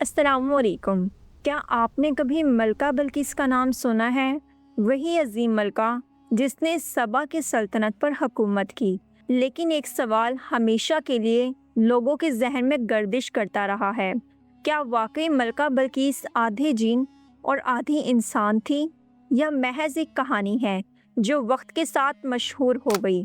السلام علیکم۔ کیا آپ نے کبھی ملکہ بلقیس کا نام سنا ہے؟ وہی عظیم ملکہ جس نے سبا کی سلطنت پر حکومت کی، لیکن ایک سوال ہمیشہ کے لیے لوگوں کے ذہن میں گردش کرتا رہا ہے۔ کیا واقعی ملکہ بلقیس آدھی جن اور آدھی انسان تھی، یا محض ایک کہانی ہے جو وقت کے ساتھ مشہور ہو گئی؟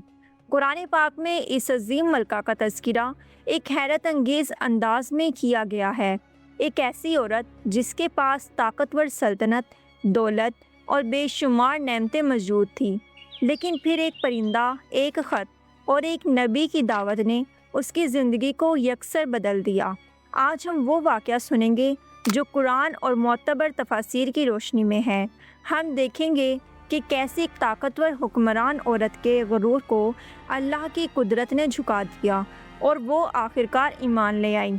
قرآن پاک میں اس عظیم ملکہ کا تذکرہ ایک حیرت انگیز انداز میں کیا گیا ہے۔ ایک ایسی عورت جس کے پاس طاقتور سلطنت، دولت اور بے شمار نعمتیں موجود تھیں، لیکن پھر ایک پرندہ، ایک خط اور ایک نبی کی دعوت نے اس کی زندگی کو یکسر بدل دیا۔ آج ہم وہ واقعہ سنیں گے جو قرآن اور معتبر تفاسیر کی روشنی میں ہے۔ ہم دیکھیں گے کہ کیسے ایک طاقتور حکمران عورت کے غرور کو اللہ کی قدرت نے جھکا دیا اور وہ آخرکار ایمان لے آئی۔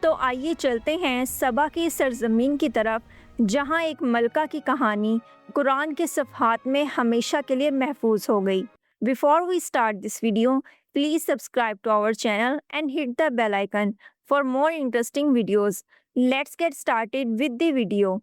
تو آئیے چلتے ہیں سبا کی سرزمین کی طرف، جہاں ایک ملکہ کی کہانی قرآن کے صفحات میں ہمیشہ کے لیے محفوظ ہو گئی۔ Before we start this video, please subscribe to our channel and hit the bell icon for more interesting videos. Let's get started with the video.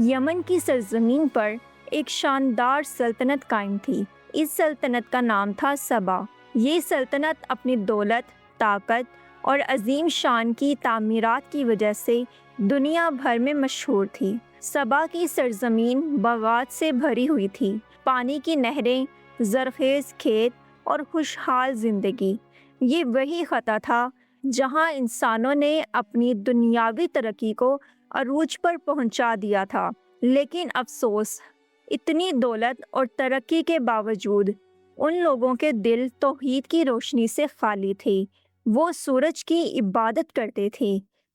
یمن کی سرزمین پر ایک شاندار سلطنت قائم تھی۔ اس سلطنت کا نام تھا سبا۔ یہ سلطنت اپنی دولت، طاقت اور عظیم شان کی تعمیرات کی وجہ سے دنیا بھر میں مشہور تھی۔ سبا کی سرزمین باغات سے بھری ہوئی تھی، پانی کی نہریں، زرخیز کھیت اور خوشحال زندگی۔ یہ وہی خطہ تھا جہاں انسانوں نے اپنی دنیاوی ترقی کو عروج پر پہنچا دیا تھا، لیکن افسوس، اتنی دولت اور ترقی کے باوجود ان لوگوں کے دل توحید کی روشنی سے خالی تھے۔ وہ سورج کی عبادت کرتے تھے،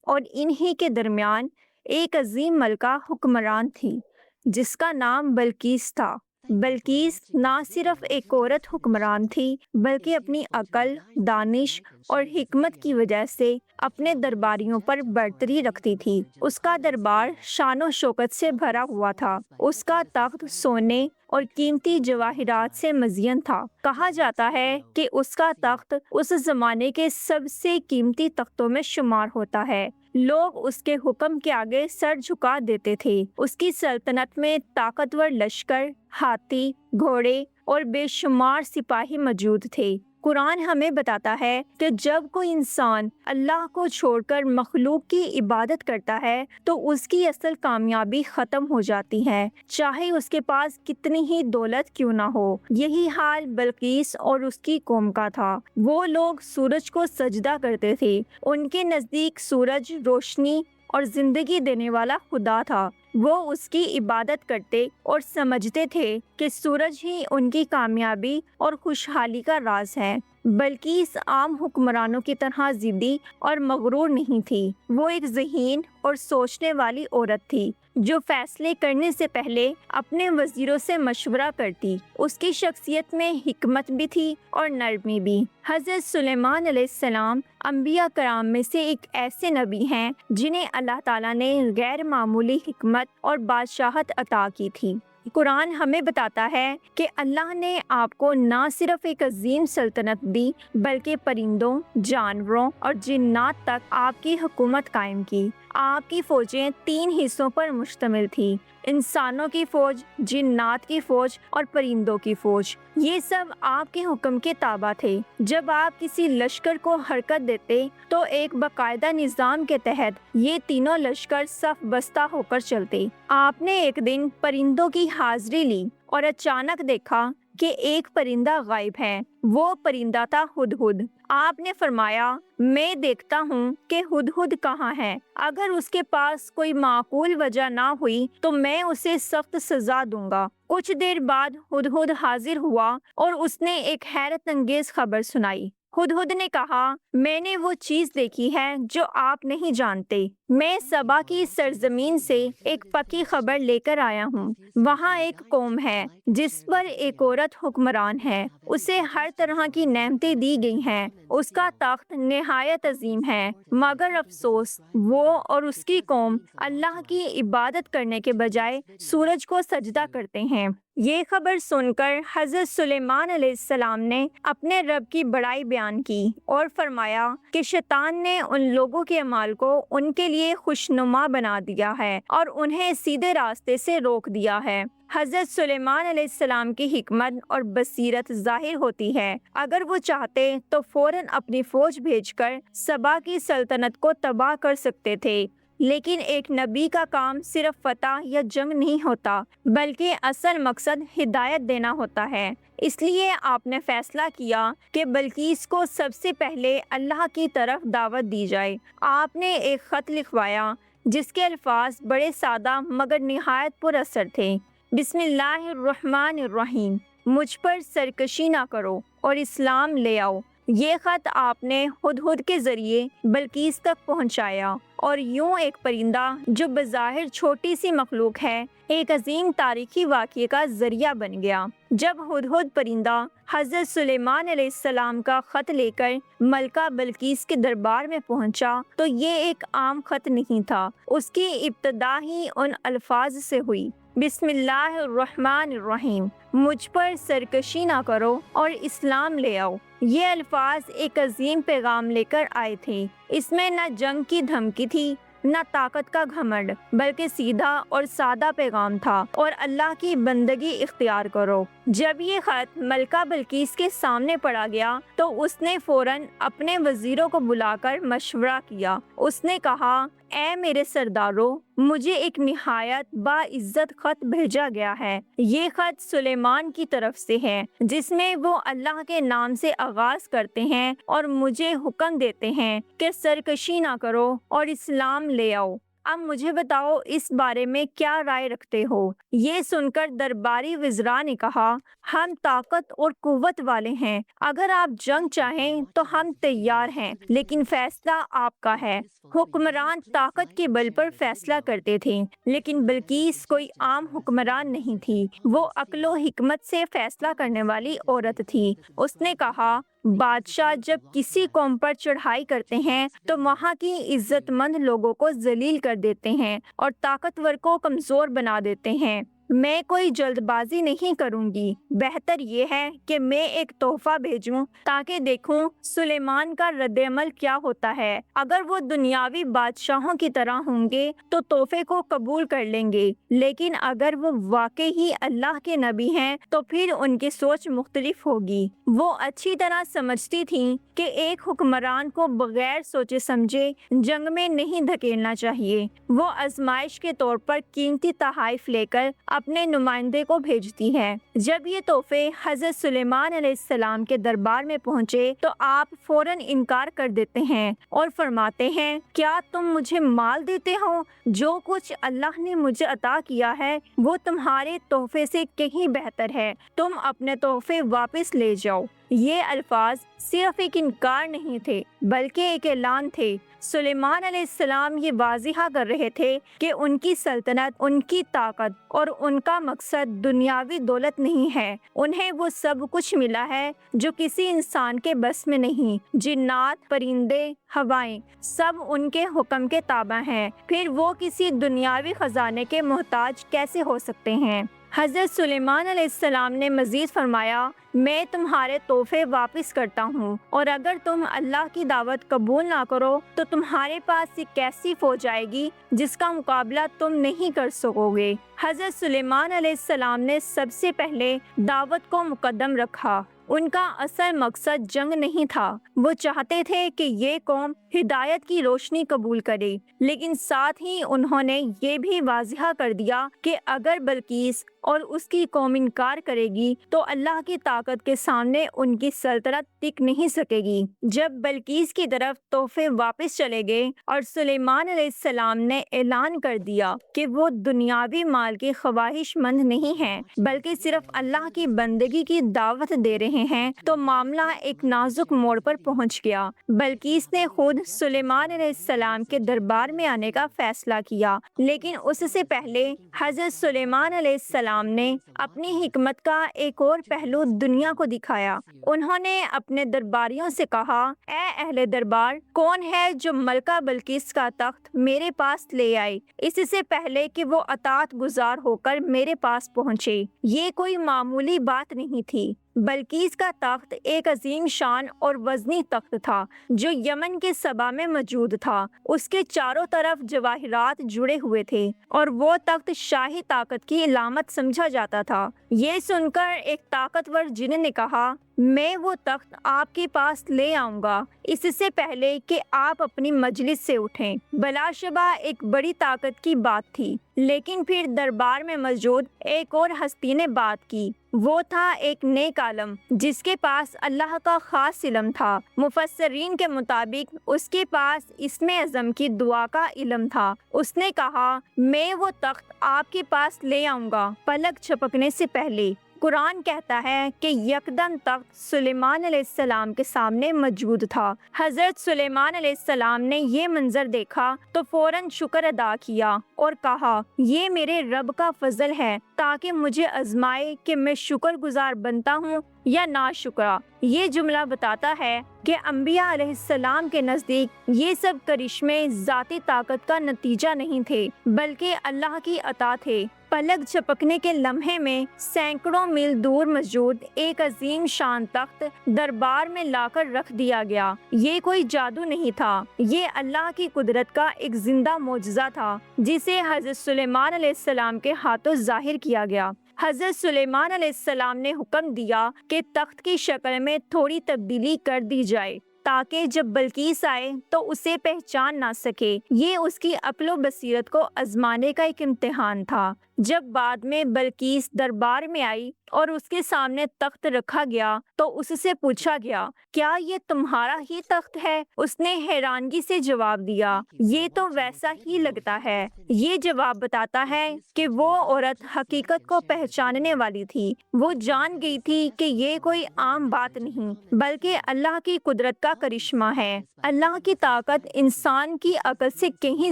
اور انہی کے درمیان ایک عظیم ملکہ حکمران تھی جس کا نام بلقیس تھا۔ بلقیس نہ صرف ایک عورت حکمران تھی، بلکہ اپنی عقل، دانش اور حکمت کی وجہ سے اپنے درباریوں پر برتری رکھتی تھی۔ اس کا دربار شان و شوکت سے بھرا ہوا تھا۔ اس کا تخت سونے اور قیمتی جواہرات سے مزین تھا۔ کہا جاتا ہے کہ اس کا تخت اس زمانے کے سب سے قیمتی تختوں میں شمار ہوتا ہے۔ لوگ اس کے حکم کے آگے سر جھکا دیتے تھے۔ اس کی سلطنت میں طاقتور لشکر، ہاتھی، گھوڑے اور بے شمار سپاہی موجود تھے۔ قرآن ہمیں بتاتا ہے کہ جب کوئی انسان اللہ کو چھوڑ کر مخلوق کی عبادت کرتا ہے تو اس کی اصل کامیابی ختم ہو جاتی ہے، چاہے اس کے پاس کتنی ہی دولت کیوں نہ ہو۔ یہی حال بلقیس اور اس کی قوم کا تھا۔ وہ لوگ سورج کو سجدہ کرتے تھے۔ ان کے نزدیک سورج روشنی اور زندگی دینے والا خدا تھا۔ وہ اس کی عبادت کرتے اور سمجھتے تھے کہ سورج ہی ان کی کامیابی اور خوشحالی کا راز ہے۔ بلقیس عام حکمرانوں کی طرح ضدی اور مغرور نہیں تھی۔ وہ ایک ذہین اور سوچنے والی عورت تھی جو فیصلے کرنے سے پہلے اپنے وزیروں سے مشورہ کرتی۔ اس کی شخصیت میں حکمت بھی تھی اور نرمی بھی۔ حضرت سلیمان علیہ السلام انبیاء کرام میں سے ایک ایسے نبی ہیں جنہیں اللہ تعالیٰ نے غیر معمولی حکمت اور بادشاہت عطا کی تھی۔ قرآن ہمیں بتاتا ہے کہ اللہ نے آپ کو نہ صرف ایک عظیم سلطنت دی، بلکہ پرندوں، جانوروں اور جنات تک آپ کی حکومت قائم کی۔ آپ کی فوجیں 3 حصوں پر مشتمل تھی: انسانوں کی فوج، جنات کی فوج اور پرندوں کی فوج۔ یہ سب آپ کے حکم کے تابع تھے۔ جب آپ کسی لشکر کو حرکت دیتے تو ایک باقاعدہ نظام کے تحت یہ تینوں لشکر صف بستہ ہو کر چلتے۔ آپ نے ایک دن پرندوں کی حاضری لی اور اچانک دیکھا کہ ایک پرندہ غائب ہے۔ وہ پرندہ تھا ہدہد۔ آپ نے فرمایا، میں دیکھتا ہوں کہ ہدہد کہاں ہے۔ اگر اس کے پاس کوئی معقول وجہ نہ ہوئی تو میں اسے سخت سزا دوں گا۔ کچھ دیر بعد ہدہد حاضر ہوا اور اس نے ایک حیرت انگیز خبر سنائی۔ ہدہد نے کہا، میں نے وہ چیز دیکھی ہے جو آپ نہیں جانتے۔ میں سبا کی سرزمین سے ایک پکی خبر لے کر آیا ہوں۔ وہاں ایک قوم ہے جس پر ایک عورت حکمران ہے۔ اسے ہر طرح کی نعمتیں دی گئی ہیں۔ اس کا تخت نہایت عظیم ہے، مگر افسوس، وہ اور اس کی قوم اللہ کی عبادت کرنے کے بجائے سورج کو سجدہ کرتے ہیں۔ یہ خبر سن کر حضرت سلیمان علیہ السلام نے اپنے رب کی بڑائی بیان کی اور فرمایا کہ شیطان نے ان لوگوں کے اعمال کو ان کے لیے لیے خوشنما بنا دیا ہے اور انہیں سیدھے راستے سے روک دیا ہے۔ حضرت سلیمان علیہ السلام کی حکمت اور بصیرت ظاہر ہوتی ہے۔ اگر وہ چاہتے تو فوراً اپنی فوج بھیج کر سبا کی سلطنت کو تباہ کر سکتے تھے، لیکن ایک نبی کا کام صرف فتح یا جنگ نہیں ہوتا، بلکہ اصل مقصد ہدایت دینا ہوتا ہے۔ اس لیے آپ نے فیصلہ کیا کہ بلقیس کو سب سے پہلے اللہ کی طرف دعوت دی جائے۔ آپ نے ایک خط لکھوایا جس کے الفاظ بڑے سادہ مگر نہایت پر اثر تھے۔ بسم اللہ الرحمن الرحیم، مجھ پر سرکشی نہ کرو اور اسلام لے آؤ۔ یہ خط آپ نے ہدہد کے ذریعے بلقیس تک پہنچایا، اور یوں ایک پرندہ جو بظاہر چھوٹی سی مخلوق ہے ایک عظیم تاریخی واقعے کا ذریعہ بن گیا۔ جب ہدہد پرندہ حضرت سلیمان علیہ السلام کا خط لے کر ملکہ بلقیس کے دربار میں پہنچا تو یہ ایک عام خط نہیں تھا۔ اس کی ابتدا ہی ان الفاظ سے ہوئی، بسم اللہ الرحمن الرحیم، مجھ پر سرکشی نہ کرو اور اسلام لے آؤ۔ یہ الفاظ ایک عظیم پیغام لے کر آئے تھے۔ اس میں نہ جنگ کی دھمکی تھی، نہ طاقت کا گھمنڈ، بلکہ سیدھا اور سادہ پیغام تھا، اور اللہ کی بندگی اختیار کرو۔ جب یہ خط ملکہ بلقیس کے سامنے پڑا گیا تو اس نے فوراً اپنے وزیروں کو بلا کر مشورہ کیا۔ اس نے کہا، اے میرے سردارو، مجھے ایک نہایت باعزت خط بھیجا گیا ہے۔ یہ خط سلیمان کی طرف سے ہے، جس میں وہ اللہ کے نام سے آغاز کرتے ہیں اور مجھے حکم دیتے ہیں کہ سرکشی نہ کرو اور اسلام لے آؤ۔ اب مجھے بتاؤ اس بارے میں کیا رائے رکھتے ہو؟ یہ سن کر درباری وزراء نے کہا، ہم طاقت اور قوت والے ہیں، اگر آپ جنگ چاہیں تو ہم تیار ہیں، لیکن فیصلہ آپ کا ہے۔ حکمران طاقت کے بل پر فیصلہ کرتے تھے، لیکن بلقیس کوئی عام حکمران نہیں تھی، وہ عقل و حکمت سے فیصلہ کرنے والی عورت تھی۔ اس نے کہا، بادشاہ جب کسی قوم پر چڑھائی کرتے ہیں تو وہاں کی عزت مند لوگوں کو ذلیل کر دیتے ہیں اور طاقتور کو کمزور بنا دیتے ہیں۔ میں کوئی جلد بازی نہیں کروں گی، بہتر یہ ہے کہ میں ایک تحفہ بھیجوں تاکہ دیکھوں سلیمان کا رد عمل کیا ہوتا ہے۔ اگر وہ دنیاوی بادشاہوں کی طرح ہوں گے تو تحفے کو قبول کر لیں گے، لیکن اگر وہ واقعی ہی اللہ کے نبی ہیں تو پھر ان کی سوچ مختلف ہوگی۔ وہ اچھی طرح سمجھتی تھیں کہ ایک حکمران کو بغیر سوچے سمجھے جنگ میں نہیں دھکیلنا چاہیے۔ وہ آزمائش کے طور پر قیمتی تحائف لے کر اپنے نمائندے کو بھیجتی ہے۔ جب یہ تحفے حضرت سلیمان علیہ السلام کے دربار میں پہنچے تو آپ فوراً انکار کر دیتے ہیں اور فرماتے ہیں، کیا تم مجھے مال دیتے ہو؟ جو کچھ اللہ نے مجھے عطا کیا ہے وہ تمہارے تحفے سے کہیں بہتر ہے، تم اپنے تحفے واپس لے جاؤ۔ یہ الفاظ صرف ایک انکار نہیں تھے بلکہ ایک اعلان تھے۔ سلیمان علیہ السلام یہ واضح کر رہے تھے کہ ان کی سلطنت، ان کی طاقت اور ان کا مقصد دنیاوی دولت نہیں ہے۔ انہیں وہ سب کچھ ملا ہے جو کسی انسان کے بس میں نہیں۔ جنات، پرندے، ہوائیں، سب ان کے حکم کے تابع ہیں، پھر وہ کسی دنیاوی خزانے کے محتاج کیسے ہو سکتے ہیں؟ حضرت سلیمان علیہ السلام نے مزید فرمایا، میں تمہارے تحفے واپس کرتا ہوں، اور اگر تم اللہ کی دعوت قبول نہ کرو تو تمہارے پاس ایک ایسی فوج آئے گی جس کا مقابلہ تم نہیں کر سکو گے۔ حضرت سلیمان علیہ السلام نے سب سے پہلے دعوت کو مقدم رکھا۔ ان کا اصل مقصد جنگ نہیں تھا، وہ چاہتے تھے کہ یہ قوم ہدایت کی روشنی قبول کرے، لیکن ساتھ ہی انہوں نے یہ بھی واضح کر دیا کہ اگر بلقیس اور اس کی قوم انکار کرے گی تو اللہ کی طاقت کے سامنے ان کی سلطنت ٹک نہیں سکے گی۔ جب بلقیس کی طرف تحفے واپس چلے گئے اور سلیمان علیہ السلام نے اعلان کر دیا کہ وہ دنیاوی مال کی خواہش مند نہیں ہیں بلکہ صرف اللہ کی بندگی کی دعوت دے رہے ہیں، تو معاملہ ایک نازک موڑ پر پہنچ گیا۔ بلقیس نے خود سلیمان علیہ السلام کے دربار میں آنے کا فیصلہ کیا، لیکن اس سے پہلے حضرت سلیمان علیہ السلام نے اپنی حکمت کا ایک اور پہلو دنیا کو دکھایا۔ انہوں نے اپنے درباریوں سے کہا، اے اہل دربار، کون ہے جو ملکہ بلقیس کا تخت میرے پاس لے آئے اس سے پہلے کہ وہ اطاعت گزار ہو کر میرے پاس پہنچے؟ یہ کوئی معمولی بات نہیں تھی۔ بلقیس کا تخت ایک عظیم شان اور وزنی تخت تھا جو یمن کے سبا میں موجود تھا۔ اس کے چاروں طرف جواہرات جڑے ہوئے تھے اور وہ تخت شاہی طاقت کی علامت سمجھا جاتا تھا۔ یہ سن کر ایک طاقتور جن نے کہا، میں وہ تخت آپ کے پاس لے آؤں گا اس سے پہلے کہ آپ اپنی مجلس سے اٹھیں۔ بلا شبہ ایک بڑی طاقت کی بات تھی، لیکن پھر دربار میں موجود ایک اور ہستی نے بات کی۔ وہ تھا ایک نیک عالم جس کے پاس اللہ کا خاص علم تھا۔ مفسرین کے مطابق اس کے پاس اسم اعظم کی دعا کا علم تھا۔ اس نے کہا، میں وہ تخت آپ کے پاس لے آؤں گا پلک جھپکنے سے پہلے۔ قرآن کہتا ہے کہ یکدم تخت سلیمان علیہ السلام کے سامنے موجود تھا۔ حضرت سلیمان علیہ السلام نے یہ منظر دیکھا تو فوراً شکر ادا کیا اور کہا، یہ میرے رب کا فضل ہے تاکہ مجھے آزمائے کہ میں شکر گزار بنتا ہوں یا ناشکرا۔ یہ جملہ بتاتا ہے کہ انبیاء علیہ السلام کے نزدیک یہ سب کرشمے ذاتی طاقت کا نتیجہ نہیں تھے بلکہ اللہ کی عطا تھے۔ پلک جھپکنے کے لمحے میں سینکڑوں میل دور موجود ایک عظیم شان تخت دربار میں لا کر رکھ دیا گیا۔ یہ کوئی جادو نہیں تھا، یہ اللہ کی قدرت کا ایک زندہ معجزہ تھا جسے حضرت سلیمان علیہ السلام کے ہاتھوں ظاہر کیا گیا۔ حضرت سلیمان علیہ السلام نے حکم دیا کہ تخت کی شکل میں تھوڑی تبدیلی کر دی جائے تاکہ جب بلقیس آئے تو اسے پہچان نہ سکے۔ یہ اس کی عقل و بصیرت کو آزمانے کا ایک امتحان تھا۔ جب بعد میں بلقیس دربار میں آئی اور اس کے سامنے تخت رکھا گیا تو اس سے پوچھا گیا، کیا یہ تمہارا ہی تخت ہے؟ اس نے حیرانگی سے جواب دیا، یہ تو ویسا ہی لگتا ہے۔ یہ جواب بتاتا ہے کہ وہ عورت حقیقت کو پہچاننے والی تھی۔ وہ جان گئی تھی کہ یہ کوئی عام بات نہیں بلکہ اللہ کی قدرت کا کرشمہ ہے۔ اللہ کی طاقت انسان کی عقل سے کہیں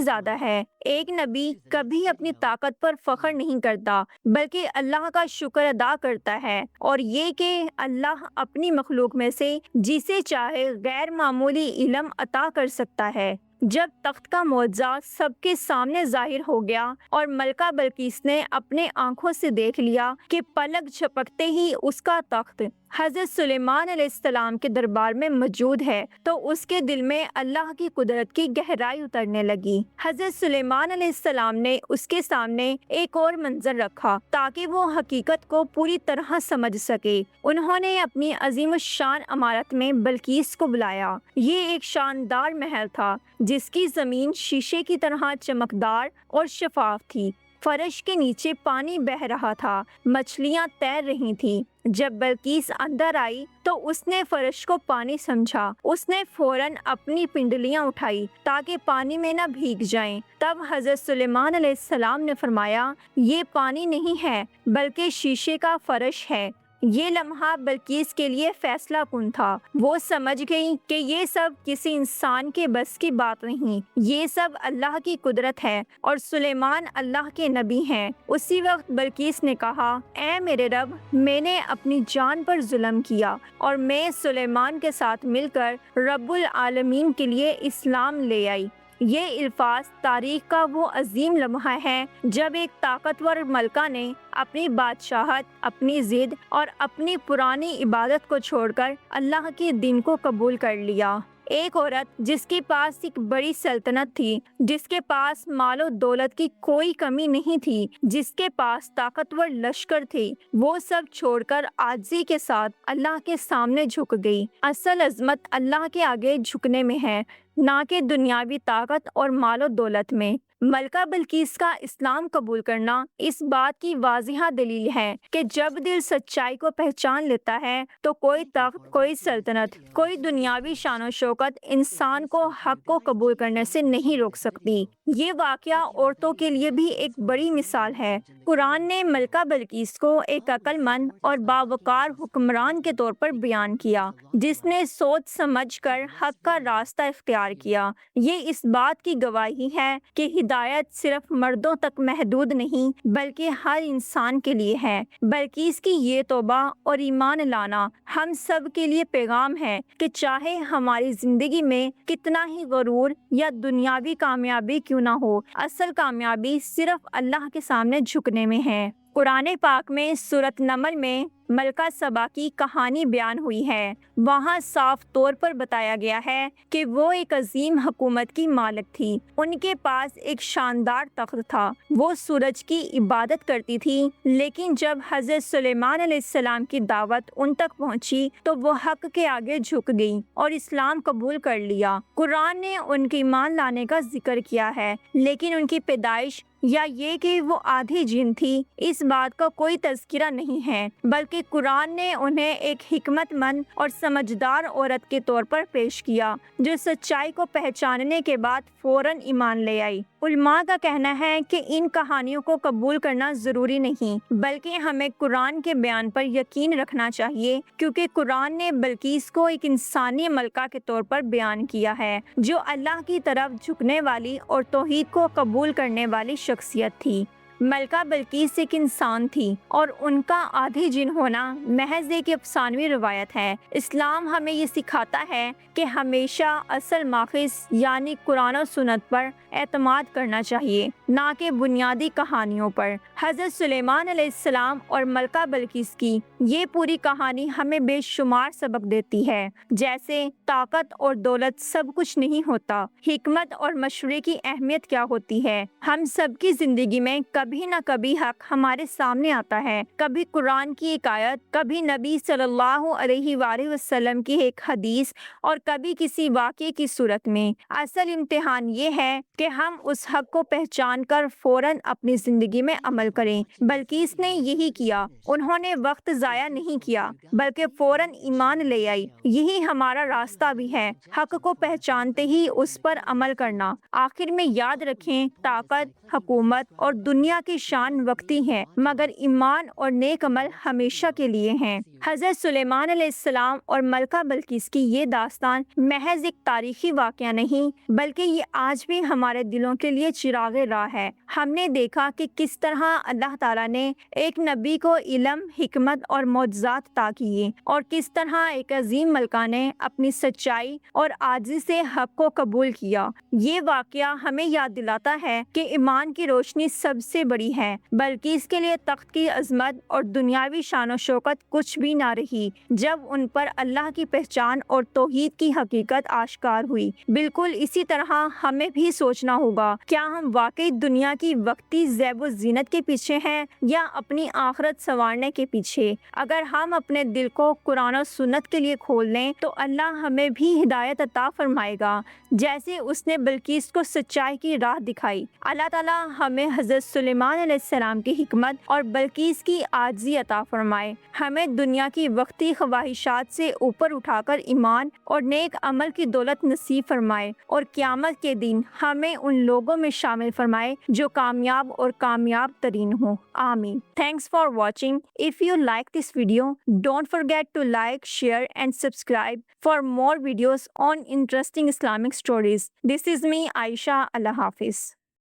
زیادہ ہے۔ ایک نبی کبھی اپنی طاقت پر فخر نہیں کرتا بلکہ اللہ کا شکر ادا کرتا ہے، اور یہ کہ اللہ اپنی مخلوق میں سے جسے چاہے غیر معمولی علم عطا کر سکتا ہے۔ جب تخت کا معجزہ سب کے سامنے ظاہر ہو گیا اور ملکہ بلقیس نے اپنے آنکھوں سے دیکھ لیا کہ پلک جھپکتے ہی اس کا تخت حضرت سلیمان علیہ السلام کے دربار میں موجود ہے تو اس کے دل میں اللہ کی قدرت کی گہرائی اترنے لگی۔ حضرت سلیمان علیہ السلام نے اس کے سامنے ایک اور منظر رکھا تاکہ وہ حقیقت کو پوری طرح سمجھ سکے۔ انہوں نے اپنی عظیم الشان عمارت میں بلقیس کو بلایا۔ یہ ایک شاندار محل تھا جس کی زمین شیشے کی طرح چمکدار اور شفاف تھی۔ فرش کے نیچے پانی بہہ رہا تھا، مچھلیاں تیر رہی تھیں۔ جب بلقیس اندر آئی تو اس نے فرش کو پانی سمجھا۔ اس نے فوراً اپنی پنڈلیاں اٹھائی تاکہ پانی میں نہ بھیگ جائیں۔ تب حضرت سلیمان علیہ السلام نے فرمایا، یہ پانی نہیں ہے بلکہ شیشے کا فرش ہے۔ یہ لمحہ بلقیس کے لیے فیصلہ کن تھا۔ وہ سمجھ گئی کہ یہ سب کسی انسان کے بس کی بات نہیں، یہ سب اللہ کی قدرت ہے اور سلیمان اللہ کے نبی ہیں۔ اسی وقت بلقیس نے کہا، اے میرے رب، میں نے اپنی جان پر ظلم کیا اور میں سلیمان کے ساتھ مل کر رب العالمین کے لیے اسلام لے آئی۔ یہ الفاظ تاریخ کا وہ عظیم لمحہ ہے جب ایک طاقتور ملکہ نے اپنی بادشاہت، اپنی ضد اور اپنی پرانی عبادت کو چھوڑ کر اللہ کے دین کو قبول کر لیا۔ ایک عورت جس کے پاس ایک بڑی سلطنت تھی، جس کے پاس مال و دولت کی کوئی کمی نہیں تھی، جس کے پاس طاقتور لشکر تھے، وہ سب چھوڑ کر عاجزی کے ساتھ اللہ کے سامنے جھک گئی۔ اصل عظمت اللہ کے آگے جھکنے میں ہے، نہ کہ دنیاوی طاقت اور مال و دولت میں۔ ملکہ بلقیس کا اسلام قبول کرنا اس بات کی واضح دلیل ہے کہ جب دل سچائی کو پہچان لیتا ہے تو کوئی تخت، کوئی سلطنت، کوئی دنیاوی شان و شوکت انسان کو حق کو قبول کرنے سے نہیں روک سکتی۔ یہ واقعہ عورتوں کے لیے بھی ایک بڑی مثال ہے۔ قرآن نے ملکہ بلقیس کو ایک عقل مند اور باوقار حکمران کے طور پر بیان کیا جس نے سوچ سمجھ کر حق کا راستہ اختیار کیا۔ یہ اس بات کی گواہی ہے کہ ہدایت صرف مردوں تک محدود نہیں بلکہ ہر انسان کے لیے ہے۔ بلقیس کی یہ توبہ اور ایمان لانا ہم سب کے لیے پیغام ہے کہ چاہے ہماری زندگی میں کتنا ہی غرور یا دنیاوی کامیابی کیوں نہ ہو، اصل کامیابی صرف اللہ کے سامنے جھکنے میں ہے۔ قرآن پاک میں سورۃ نمل میں ملکہ سبا کی کہانی بیان ہوئی ہے، وہاں صاف طور پر بتایا گیا ہے کہ وہ ایک عظیم حکومت کی مالک تھی۔ ان کے پاس ایک شاندار تخت تھا، وہ سورج کی عبادت کرتی تھی، لیکن جب حضرت سلیمان علیہ السلام کی دعوت ان تک پہنچی تو وہ حق کے آگے جھک گئی اور اسلام قبول کر لیا۔ قرآن نے ان کے ایمان لانے کا ذکر کیا ہے، لیکن ان کی پیدائش یا یہ کہ وہ آدھی جن تھی، اس بات کا کوئی تذکرہ نہیں ہے، بلکہ قرآن نے انہیں ایک حکمت مند اور سمجھدار عورت کے طور پر پیش کیا جو سچائی کو پہچاننے کے بعد فوراً ایمان لے آئی۔ علماء کا کہنا ہے کہ ان کہانیوں کو قبول کرنا ضروری نہیں، بلکہ ہمیں قرآن کے بیان پر یقین رکھنا چاہیے، کیونکہ قرآن نے بلقیس کو ایک انسانی ملکہ کے طور پر بیان کیا ہے جو اللہ کی طرف جھکنے والی اور توحید کو قبول کرنے والی شخصیت تھی۔ ملکہ بلقیس ایک انسان تھی اور ان کا آدھی جن ہونا محض ایک افسانوی روایت ہے۔ اسلام ہمیں یہ سکھاتا ہے کہ ہمیشہ اصل ماخذ یعنی قرآن و سنت پر اعتماد کرنا چاہیے، نہ کہ بنیادی کہانیوں پر۔ حضرت سلیمان علیہ السلام اور ملکہ بلقیس کی یہ پوری کہانی ہمیں بے شمار سبق دیتی ہے، جیسے طاقت اور دولت سب کچھ نہیں ہوتا، حکمت اور مشورے کی اہمیت کیا ہوتی ہے۔ ہم سب کی زندگی میں کبھی نہ کبھی حق ہمارے سامنے آتا ہے، کبھی قرآن کی ایک آیت، کبھی نبی صلی اللہ علیہ وآلہ وسلم کی ایک حدیث، اور کبھی کسی واقعے کی صورت میں۔ اصل امتحان یہ ہے کہ ہم اس حق کو پہچان کر فوراً اپنی زندگی میں عمل کریں۔ بلقیس نے یہی کیا، انہوں نے وقت ضائع نہیں کیا بلکہ فوراً ایمان لے آئی۔ یہی ہمارا راستہ بھی ہے، حق کو پہچانتے ہی اس پر عمل کرنا۔ آخر میں یاد رکھیں، طاقت، حکومت اور دنیا کی شان وقتی ہے، مگر ایمان اور نیک عمل ہمیشہ کے لیے ہیں۔ حضرت سلیمان علیہ السلام اور ملکہ بلقیس کی یہ داستان محض ایک تاریخی واقعہ نہیں، بلکہ یہ آج بھی ہمارے دلوں کے لیے چراغ راہ ہے۔ ہم نے دیکھا کہ کس طرح اللہ تعالیٰ نے ایک نبی کو علم، حکمت اور معجزات عطا کیے، اور کس طرح ایک عظیم ملکہ نے اپنی سچائی اور عاجزی سے حق کو قبول کیا۔ یہ واقعہ ہمیں یاد دلاتا ہے کہ ایمان کی روشنی سب سے بڑی ہے۔ بلقیس کے لیے تخت کی عظمت اور دنیاوی شان و شوکت کچھ بھی نہ رہی جب ان پر اللہ کی پہچان اور توحید کی حقیقت آشکار ہوئی۔ بالکل اسی طرح ہمیں بھی سوچنا ہوگا، کیا ہم واقعی دنیا کی وقتی زیب و زینت کے پیچھے ہیں یا اپنی آخرت سنوارنے کے پیچھے؟ اگر ہم اپنے دل کو قرآن و سنت کے لیے کھول لیں تو اللہ ہمیں بھی ہدایت عطا فرمائے گا، جیسے اس نے بلقیس کو سچائی کی راہ دکھائی۔ اللہ تعالیٰ ہمیں حضرت سلیمان علیہ السلام کی حکمت اور بلقیس کی عاجزی عطا فرمائے، ہمیں دنیا کی وقتی خواہشات سے اوپر اٹھا کر ایمان اور نیک عمل کی دولت نصیب فرمائے، اور قیامت کے دن ہمیں ان لوگوں میں شامل فرمائے جو کامیاب اور کامیاب ترین ہوں۔ آمین۔ Thanks for watching. If you like this video, don't forget to like, share and subscribe for more videos on interesting Islamic stories. This is me, Aisha. Allah Hafiz.